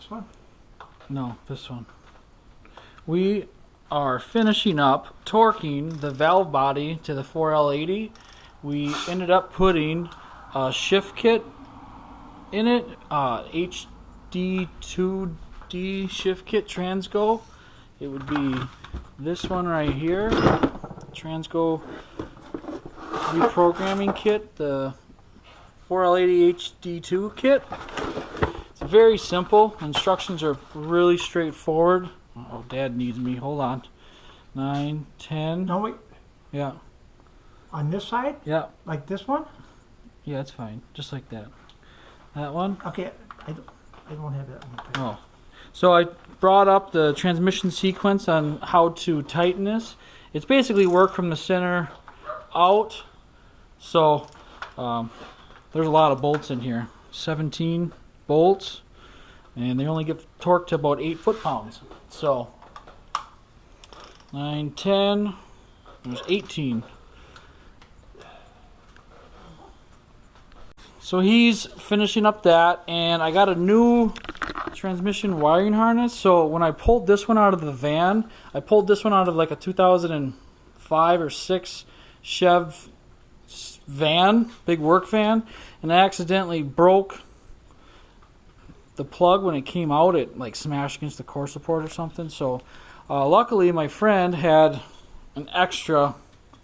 This one? No, this one. We are finishing up torquing the valve body to the 4L80. We ended up putting a shift kit in it, HD2D shift kit Transgo. It would be this one right here, Transgo reprogramming kit, the 4L80 HD2 kit. It's very simple. Instructions are really straightforward. Oh, Dad needs me. Hold on. 9, 10. No, wait. Yeah. On this side? Yeah. Like this one? Yeah, it's fine. Just like that. That one? Okay. I don't have that one. Okay. Oh. So I brought up the transmission sequence on how to tighten this. It's basically work from the center out. So there's a lot of bolts in here. 17 bolts. And they only get torqued to about 8 foot-pounds. So 9, 10. There's 18. So he's finishing up that, and I got a new transmission wiring harness. So when I pulled this one out of the van, I pulled this one out of like a 2005 or 6 Chev van, big work van, and I accidentally broke the plug when it came out. It like smashed against the core support or something. So luckily my friend had an extra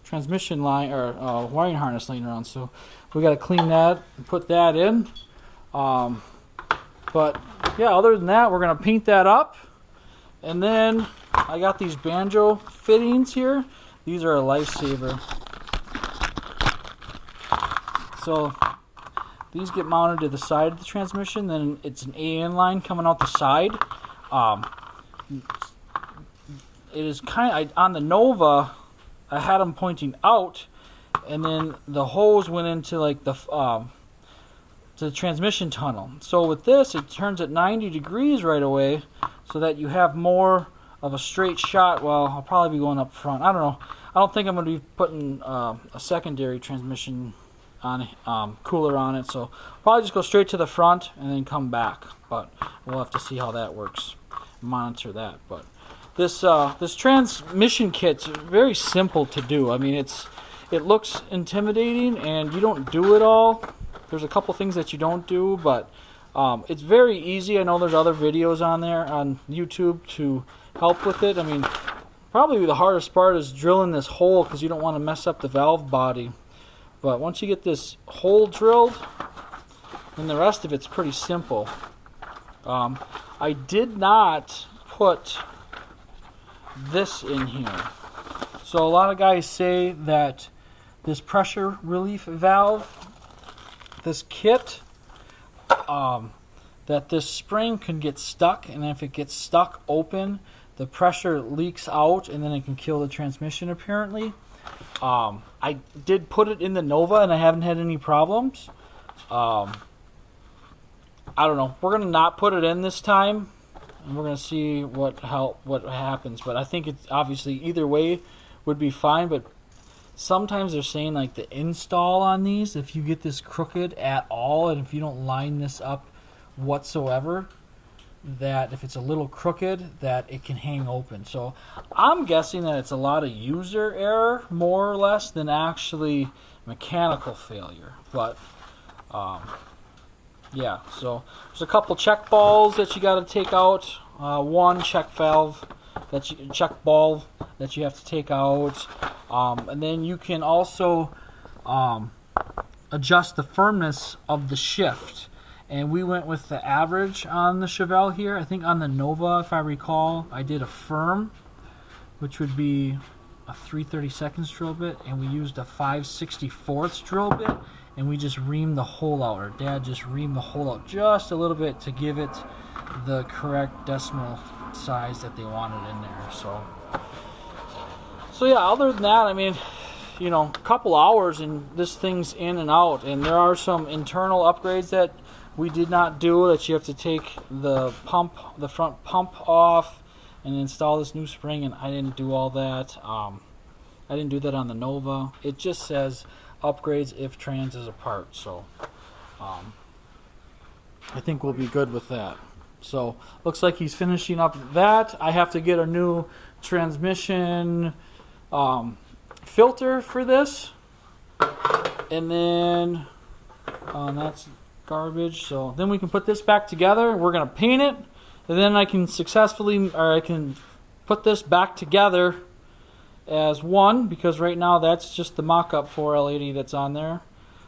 transmission line or wiring harness laying around, so we got to clean that and put that in. But yeah, other than that, we're gonna paint that up, and then I got these banjo fittings here. These are a lifesaver. So these get mounted to the side of the transmission, then it's an AN line coming out the side. It is kind of, on the Nova, I had them pointing out, and then the hose went into like the to the transmission tunnel. So with this, it turns at 90 degrees right away, so that you have more of a straight shot. Well, I'll probably be going up front. I don't know. I don't think I'm going to be putting a secondary transmission on cooler on it, so probably just go straight to the front and then come back. But we'll have to see how that works. Monitor that. But this transmission kit's very simple to do. I mean, it looks intimidating, and you don't do it all. There's a couple things that you don't do, but it's very easy. I know there's other videos on there on YouTube to help with it. I mean, probably the hardest part is drilling this hole, because you don't want to mess up the valve body. But once you get this hole drilled, then the rest of it's pretty simple. I did not put this in here. So a lot of guys say that this pressure relief valve, this kit, that this spring can get stuck, and if it gets stuck open, the pressure leaks out, and then it can kill the transmission apparently. I did put it in the Nova, and I haven't had any problems. I don't know. We're gonna not put it in this time, and we're gonna see what happens. But I think it's obviously either way would be fine. But sometimes they're saying like the install on these, if you get this crooked at all, and if you don't line this up whatsoever, that if it's a little crooked, that it can hang open. So I'm guessing that it's a lot of user error, more or less, than actually mechanical failure. But yeah, so there's a couple check balls that you got to take out. One check ball that you have to take out, and then you can also adjust the firmness of the shift. And we went with the average on the Chevelle here. I think on the Nova, if I recall, I did a firm, which would be a 3/32 drill bit, and we used a 5/64 drill bit, and we just reamed the hole out. Or Dad just reamed the hole out just a little bit to give it the correct decimal size that they wanted in there. So yeah, other than that, I mean, you know, a couple hours and this thing's in and out. And there are some internal upgrades that we did not do, that you have to take the front pump off and install this new spring, and I didn't do all that. I didn't do that on the Nova. It just says upgrades if trans is apart, so I think we'll be good with that. So looks like he's finishing up that. I have to get a new transmission filter for this, and then that's garbage. So then we can put this back together. We're gonna paint it, and then I can put this back together as one, because right now that's just the mock-up 4L80 that's on there.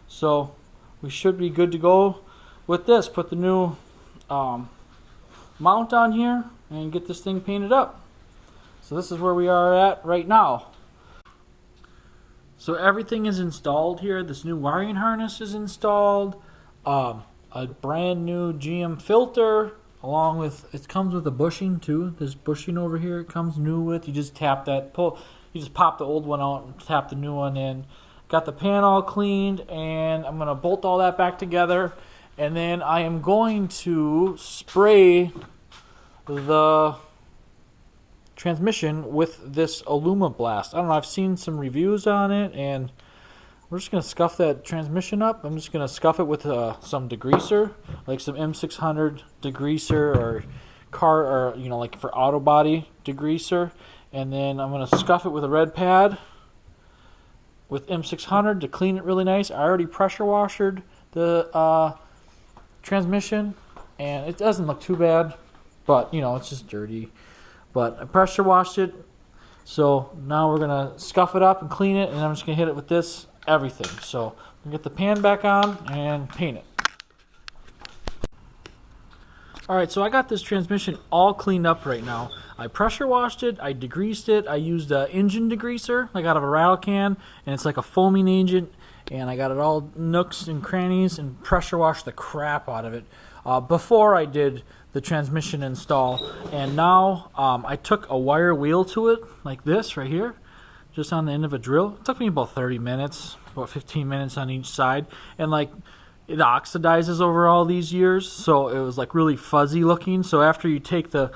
So we should be good to go with this. Put the new mount on here and get this thing painted up. So this is where we are at right now. So everything is installed here. This new wiring harness is installed. A brand new GM filter, along with, it comes with a bushing too. This bushing over here, it comes new with. You just tap that, you just pop the old one out and tap the new one in. Got the pan all cleaned, and I'm gonna bolt all that back together. And then I am going to spray the transmission with this Aluma Blast. I don't know, I've seen some reviews on it, and we're just going to scuff that transmission up. I'm just going to scuff it with some degreaser, like some M600 degreaser, or like for auto body degreaser. And then I'm going to scuff it with a red pad with M600 to clean it really nice. I already pressure washed the transmission, and it doesn't look too bad, but it's just dirty. But I pressure washed it, so now we're gonna scuff it up and clean it, and I'm just gonna hit it with this everything. So we get the pan back on and paint it. Alright, so I got this transmission all cleaned up right now. I pressure washed it, I degreased it, I used an engine degreaser, like out of a rattle can, and it's like a foaming agent. And I got it all nooks and crannies and pressure washed the crap out of it before I did the transmission install. And now I took a wire wheel to it, like this right here, just on the end of a drill. It took me about 30 minutes, about 15 minutes on each side. And like, it oxidizes over all these years, so it was like really fuzzy looking. So after you take the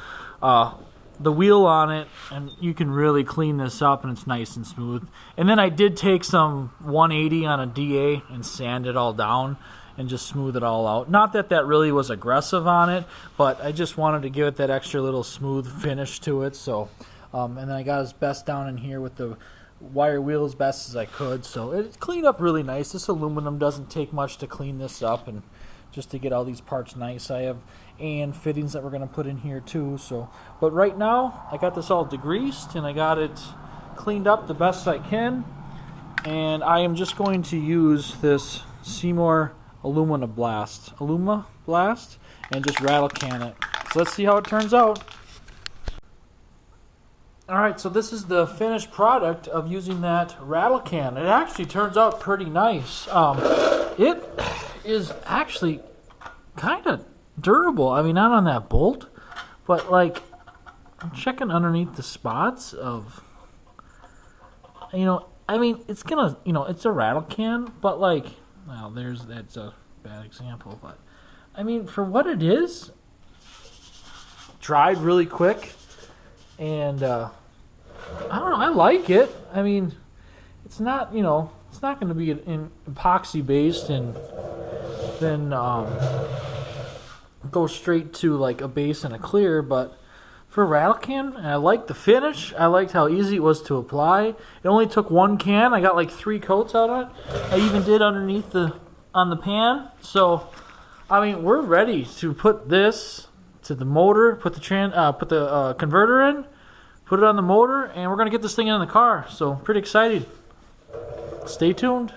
wheel on it, and you can really clean this up, and it's nice and smooth. And then I did take some 180 on a DA and sand it all down and just smooth it all out. Not that that really was aggressive on it, but I just wanted to give it that extra little smooth finish to it. So and then I got as best down in here with the wire wheel as best as I could, so it cleaned up really nice. This aluminum doesn't take much to clean this up, and just to get all these parts nice. I have and fittings that we're going to put in here too. So, but right now I got this all degreased and I got it cleaned up the best I can, and I am just going to use this Seymore Aluma Blast and just rattle can it. So let's see how it turns out. Alright, so this is the finished product of using that rattle can. It actually turns out pretty nice. It is actually kind of durable. I mean, not on that bolt, but like, I'm checking underneath the spots of, I mean, it's gonna, it's a rattle can, but like, well, that's a bad example, but I mean, for what it is, dried really quick, and I don't know, I like it. I mean, it's not, it's not going to be in epoxy based and then go straight to like a base and a clear, but for a rattle can, I liked the finish. I liked how easy it was to apply. It only took one can. I got like 3 coats out of it. I even did underneath on the pan. So, I mean, we're ready to put this to the motor, put the converter in, put it on the motor, and we're going to get this thing in the car. So, pretty excited. Stay tuned.